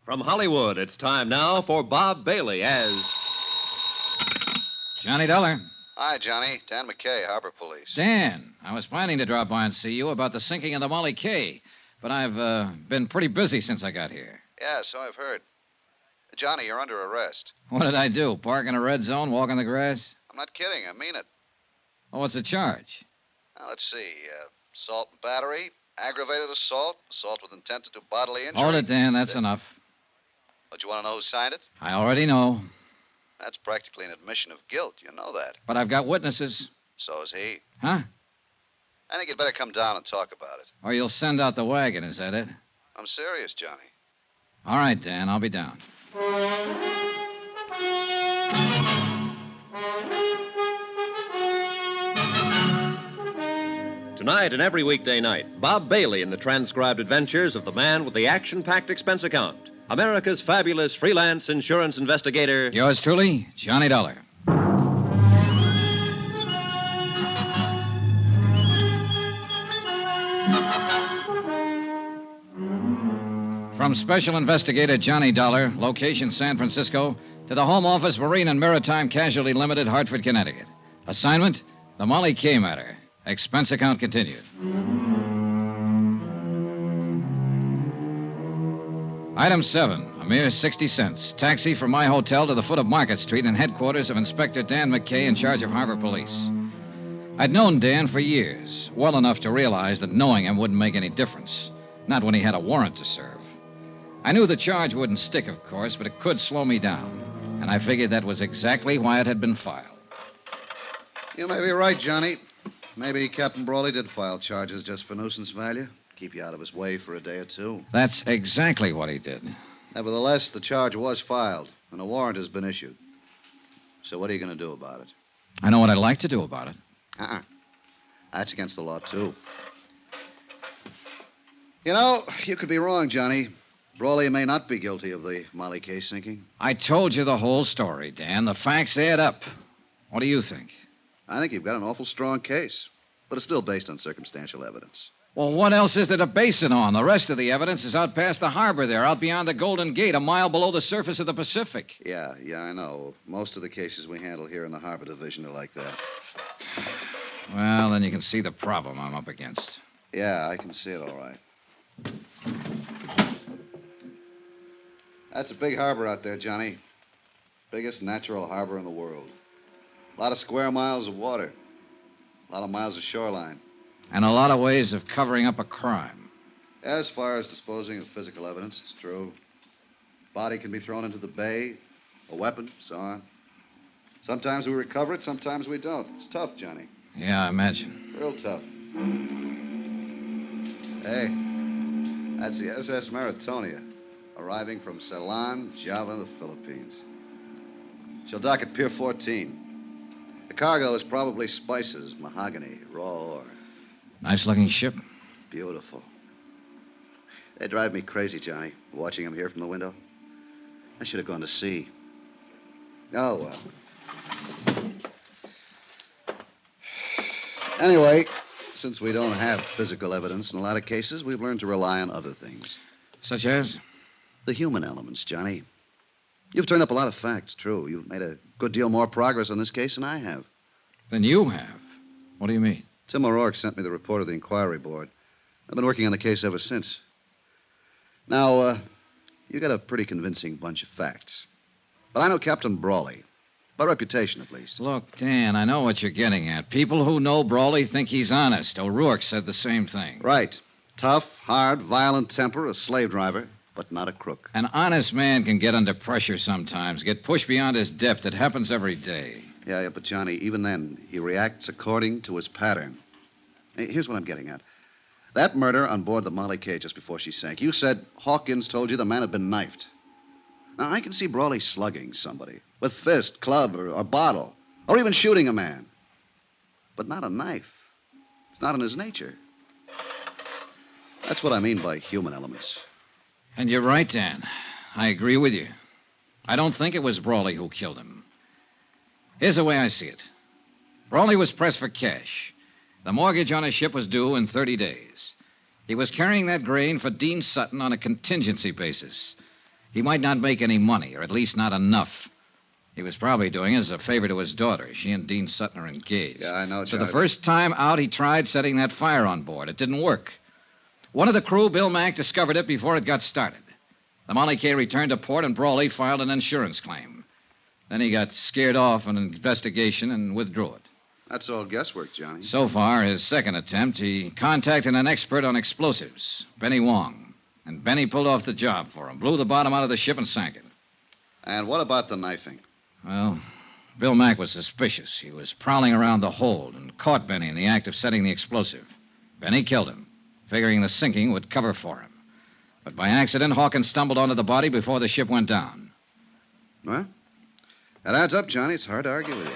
From Hollywood, it's time now for Bob Bailey as Johnny Dollar. Hi, Johnny. Dan McKay, Harbor Police. Dan, I was planning to drop by and see you about the sinking of the Molly K, but I've been pretty busy since I got here. Yeah, so I've heard. Johnny, you're under arrest. What did I do? Park in a red zone, walk in the grass? I'm not kidding. I mean it. Oh, what's the charge? Now, let's see. Assault and battery, aggravated assault, assault with intent to do bodily injury. Hold it, Dan. That's enough. But you want to know who signed it? I already know. That's practically an admission of guilt. You know that. But I've got witnesses. So is he. Huh? I think you'd better come down and talk about it. Or you'll send out the wagon, is that it? I'm serious, Johnny. All right, Dan. I'll be down. Tonight and every weekday night, Bob Bailey in the transcribed adventures of the man with the action-packed expense account, America's fabulous freelance insurance investigator. Yours truly, Johnny Dollar. From Special Investigator Johnny Dollar, location San Francisco, to the Home Office, Marine and Maritime Casualty Limited, Hartford, Connecticut. Assignment, the Molly K matter. Expense account continued. Item 7, a mere 60 cents. Taxi from my hotel to the foot of Market Street and headquarters of Inspector Dan McKay in charge of Harbor Police. I'd known Dan for years, well enough to realize that knowing him wouldn't make any difference. Not when he had a warrant to serve. I knew the charge wouldn't stick, of course, but it could slow me down. And I figured that was exactly why it had been filed. You may be right, Johnny. Maybe Captain Brawley did file charges just for nuisance value. Keep you out of his way for a day or two. That's exactly what he did. Nevertheless, the charge was filed, and a warrant has been issued. So what are you going to do about it? I know what I'd like to do about it. That's against the law, too. You know, you could be wrong, Johnny. Brawley may not be guilty of the Molly K sinking. I told you the whole story, Dan. The facts add up. What do you think? I think you've got an awful strong case, but it's still based on circumstantial evidence. Well, what else is there to base it on? The rest of the evidence is out past the harbor there, out beyond the Golden Gate, a mile below the surface of the Pacific. Yeah, I know. Most of the cases we handle here in the Harbor Division are like that. Well, then you can see the problem I'm up against. Yeah, I can see it all right. That's a big harbor out there, Johnny. Biggest natural harbor in the world. A lot of square miles of water. A lot of miles of shoreline. And a lot of ways of covering up a crime. As far as disposing of physical evidence, it's true. Body can be thrown into the bay, a weapon, so on. Sometimes we recover it, sometimes we don't. It's tough, Johnny. Yeah, I imagine. Real tough. Hey, that's the SS Maritonia, arriving from Ceylon, Java, the Philippines. She'll dock at Pier 14. The cargo is probably spices, mahogany, raw ore. Nice-looking ship. Beautiful. They drive me crazy, Johnny, watching them here from the window. I should have gone to sea. Oh, well. Anyway, since we don't have physical evidence in a lot of cases, we've learned to rely on other things. Such as? The human elements, Johnny. You've turned up a lot of facts, true. You've made a good deal more progress on this case than I have. Than you have? What do you mean? Tim O'Rourke sent me the report of the inquiry board. I've been working on the case ever since. Now, you got a pretty convincing bunch of facts. But I know Captain Brawley. By reputation, at least. Look, Dan, I know what you're getting at. People who know Brawley think he's honest. O'Rourke said the same thing. Right. Tough, hard, violent temper, a slave driver, but not a crook. An honest man can get under pressure sometimes, get pushed beyond his depth. It happens every day. Yeah, but Johnny, even then, he reacts according to his pattern. Hey, here's what I'm getting at. That murder on board the Molly K just before she sank, you said Hawkins told you the man had been knifed. Now, I can see Brawley slugging somebody with fist, club, or bottle, or even shooting a man. But not a knife. It's not in his nature. That's what I mean by human elements. And you're right, Dan. I agree with you. I don't think it was Brawley who killed him. Here's the way I see it. Brawley was pressed for cash. The mortgage on his ship was due in 30 days. He was carrying that grain for Dean Sutton on a contingency basis. He might not make any money, or at least not enough. He was probably doing it as a favor to his daughter. She and Dean Sutton are engaged. Yeah, I know, So Johnny. the first time out, he tried setting that fire on board. It didn't work. One of the crew, Bill Mack, discovered it before it got started. The Molly K returned to port, and Brawley filed an insurance claim. Then he got scared off an investigation and withdrew it. That's all guesswork, Johnny. So far, his second attempt, he contacted an expert on explosives, Benny Wong. And Benny pulled off the job for him, blew the bottom out of the ship and sank it. And what about the knifing? Well, Bill Mack was suspicious. He was prowling around the hold and caught Benny in the act of setting the explosive. Benny killed him, figuring the sinking would cover for him. But by accident, Hawkins stumbled onto the body before the ship went down. Well, that adds up, Johnny. It's hard to argue with you.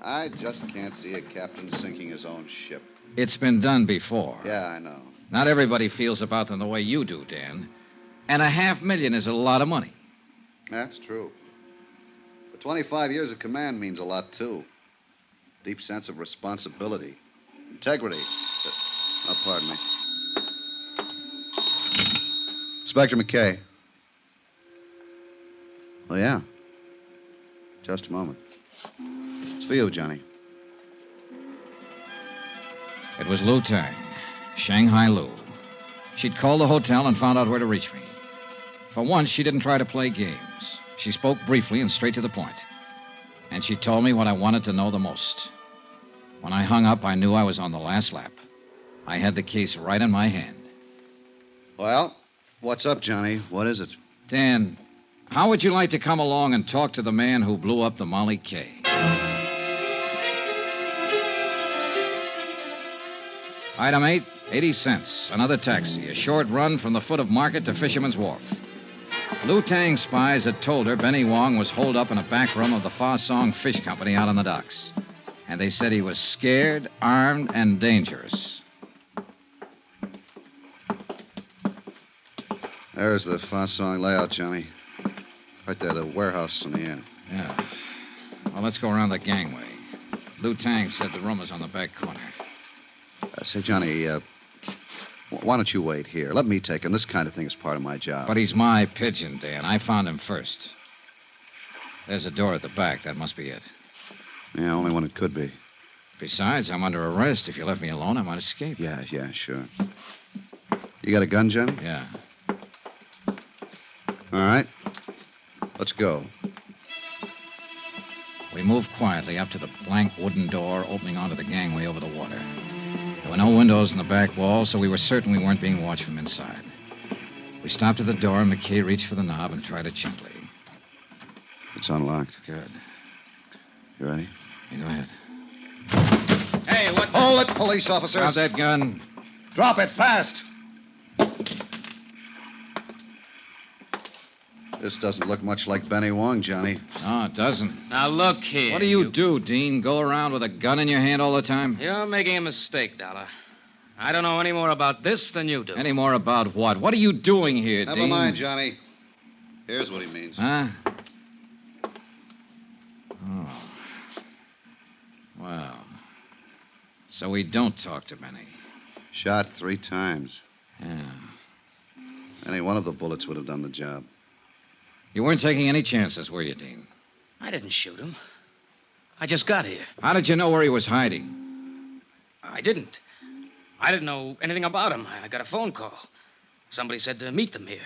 I just can't see a captain sinking his own ship. It's been done before. Yeah, I know. Not everybody feels about them the way you do, Dan. And $500,000 is a lot of money. That's true. But 25 years of command means a lot, too. Deep sense of responsibility. Integrity. Pardon me. Inspector McKay. Oh, yeah. Just a moment. It's for you, Johnny. It was Lou Tang, Shanghai Lou. She'd called the hotel and found out where to reach me. For once, she didn't try to play games. She spoke briefly and straight to the point. And she told me what I wanted to know the most. When I hung up, I knew I was on the last lap. I had the case right in my hand. Well, what's up, Johnny? What is it? Dan, how would you like to come along and talk to the man who blew up the Molly K? Item 8, 80 cents. Another taxi. A short run from the foot of Market to Fisherman's Wharf. Lou Tang's spies had told her Benny Wong was holed up in a back room of the Fa Song Fish Company out on the docks. And they said he was scared, armed, and dangerous. There's the Fa Song layout, Johnny. Right there, the warehouse in the end. Yeah. Well, let's go around the gangway. Lou Tang said the room was on the back corner. Say, Johnny, why don't you wait here? Let me take him. This kind of thing is part of my job. But he's my pigeon, Dan. I found him first. There's a door at the back. That must be it. Yeah, only one it could be. Besides, I'm under arrest. If you left me alone, I might escape. Yeah, sure. You got a gun, Johnny? Yeah. All right. Let's go. We moved quietly up to the blank wooden door opening onto the gangway over the water. There were no windows in the back wall, so we were certain we weren't being watched from inside. We stopped at the door, and McKay reached for the knob and tried it gently. It's unlocked. Good. You ready? Yeah, go ahead. Hey, what? Hold it, police officers. Drop that gun. Drop it fast. This doesn't look much like Benny Wong, Johnny. No, it doesn't. Now, look here. What do you do, Dean? Go around with a gun in your hand all the time? You're making a mistake, Dollar. I don't know any more about this than you do. Any more about what? What are you doing here, Never Dean? mind, Johnny. Here's what he means. Huh? Oh. Well. So we don't talk to Benny. Shot 3 times. Yeah. Any one of the bullets would have done the job. You weren't taking any chances, were you, Dean? I didn't shoot him. I just got here. How did you know where he was hiding? I didn't. I didn't know anything about him. I got a phone call. Somebody said to meet them here.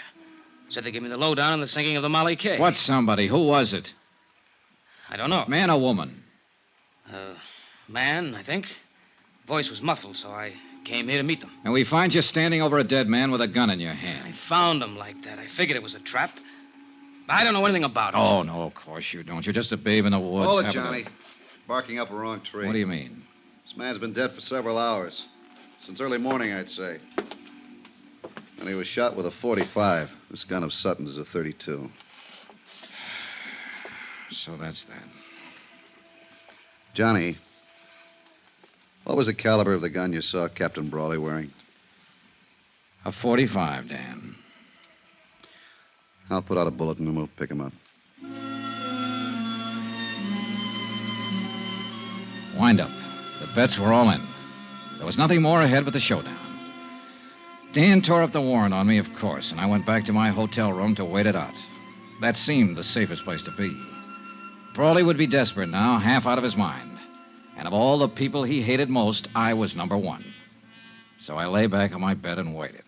Said they gave me the lowdown on the sinking of the Molly K. What somebody? Who was it? I don't know. Man or woman? Man, I think. Voice was muffled, so I came here to meet them. And we find you standing over a dead man with a gun in your I hand. found him like that. I figured it was a trap. I don't know anything about him. Oh, no, of course you don't. You're just a babe in the woods. Hold it, having a- Johnny. Barking up a wrong tree. What do you mean? This man's been dead for several hours. Since early morning, I'd say. And he was shot with a .45. This gun of Sutton's is a .32. So that's that. Johnny, what was the caliber of the gun you saw Captain Brawley wearing? A .45, Dan. I'll put out a bulletin and we'll pick him up. Wind up. The bets were all in. There was nothing more ahead but the showdown. Dan tore up the warrant on me, of course, and I went back to my hotel room to wait it out. That seemed the safest place to be. Brawley would be desperate now, half out of his mind. And of all the people he hated most, I was number one. So I lay back on my bed and waited.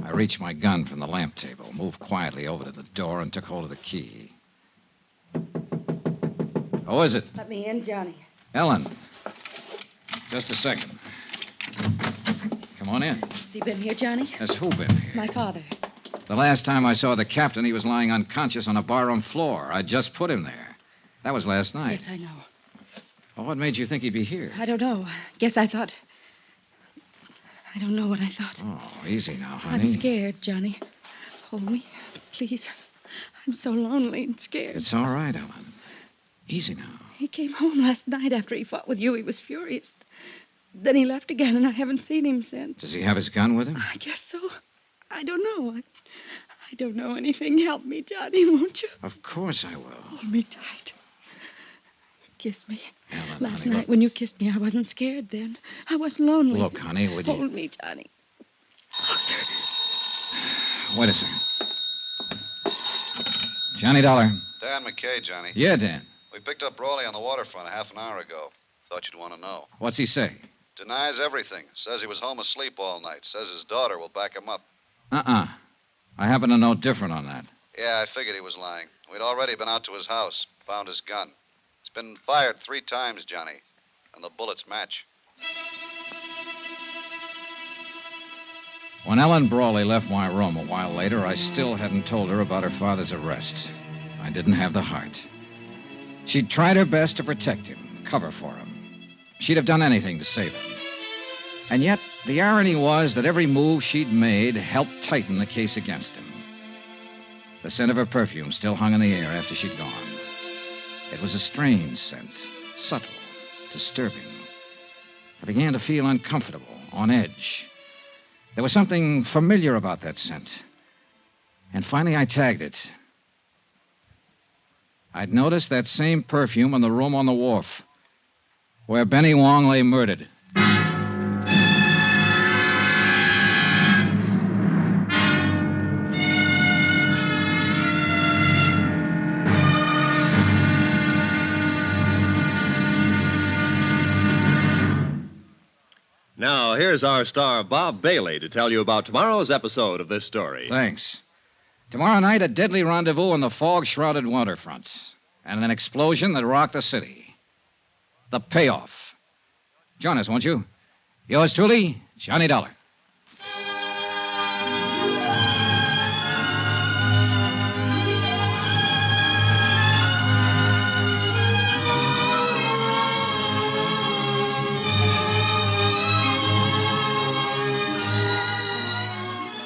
I reached my gun from the lamp table, moved quietly over to the door, and took hold of the key. Who is it? Let me in, Johnny. Ellen. Just a second. Come on in. Has he been here, Johnny? Has who been here? My father. The last time I saw the captain, he was lying unconscious on a barroom floor. I just put him there. That was last night. Yes, I know. Well, what made you think he'd be here? I don't know. Guess I thought... I don't know what I thought. Oh, easy now, honey. I'm scared, Johnny. Hold me, please. I'm so lonely and scared. It's all right, Ellen. Easy now. He came home last night after he fought with you. He was furious. Then he left again, and I haven't seen him since. Does he have his gun with him? I guess so. I don't know. I don't know anything. Help me, Johnny, won't you? Of course I will. Hold me tight. Kiss me. Ellen, Last honey, night look. when you kissed me, I wasn't scared then. I wasn't lonely. Look, honey, would you... Hold me, Johnny. Closer. Wait a second. Johnny Dollar. Dan McKay, Johnny. Yeah, Dan. We picked up Brawley on the waterfront half an hour ago. Thought you'd want to know. What's he say? Denies everything. Says he was home asleep all night. Says his daughter will back him up. Uh-uh. I happen to know different on that. Yeah, I figured he was lying. We'd already been out to his house. Found his gun. It's been fired 3 times, Johnny. And the bullets match. When Ellen Brawley left my room a while later, I still hadn't told her about her father's arrest. I didn't have the heart. She'd tried her best to protect him, cover for him. She'd have done anything to save him. And yet, the irony was that every move she'd made helped tighten the case against him. The scent of her perfume still hung in the air after she'd gone. It was a strange scent, subtle, disturbing. I began to feel uncomfortable, on edge. There was something familiar about that scent. And finally, I tagged it. I'd noticed that same perfume in the room on the wharf, where Benny Wong lay murdered. Now, here's our star, Bob Bailey, to tell you about tomorrow's episode of this story. Thanks. Tomorrow night, a deadly rendezvous on the fog-shrouded waterfront, and an explosion that rocked the city. The payoff. Join us, won't you? Yours truly, Johnny Dollar.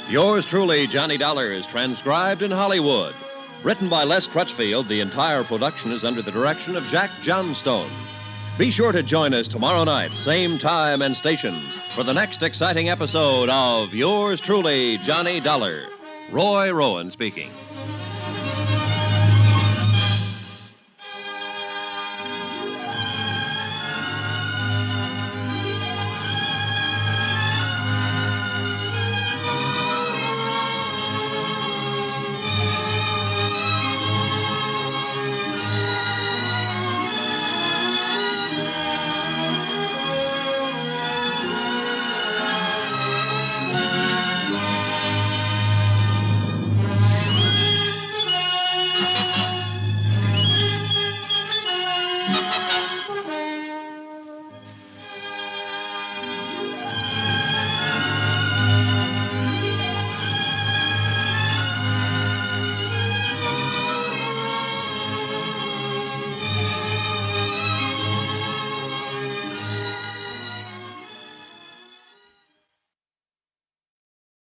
Yours truly, Johnny Dollar, is transcribed in Hollywood. Written by Les Crutchfield, the entire production is under the direction of Jack Johnstone. Be sure to join us tomorrow night, same time and station, for the next exciting episode of Yours truly, Johnny Dollar. Roy Rowan speaking.